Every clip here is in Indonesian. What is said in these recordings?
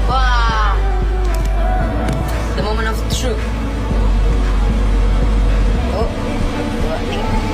Wah, the moment of truth. Oh, 2, 3.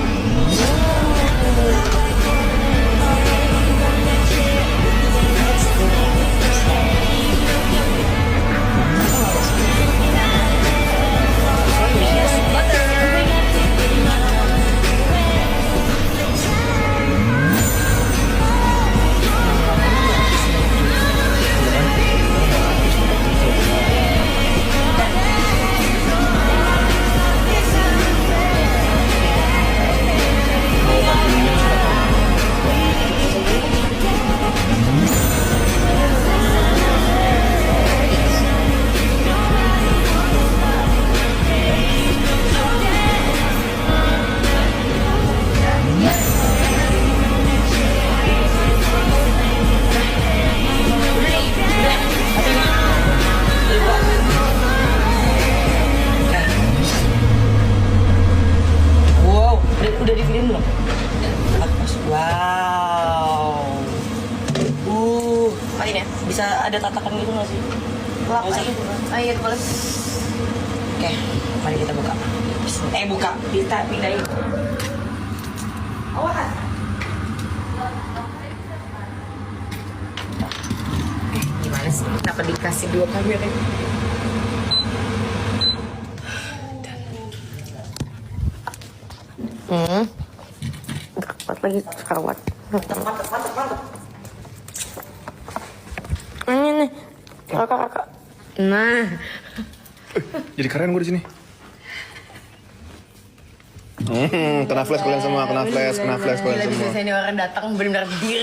Udah di film belum? Wow. Matiin ya? Bisa ada tatakan gitu nggak sih? Wah, ayo boleh. Oke, mari kita buka. Buka. Kita pindahin. Awas. Gimana sih? Kenapa dikasih 2 kamera? Kuat lagi serawat. Mantap. Ini nih, kakak. Nah, Jadi keren gue di sini. Kena flash kalian semua, kena flash kalian semua. Ini orang datang benar-benar diri.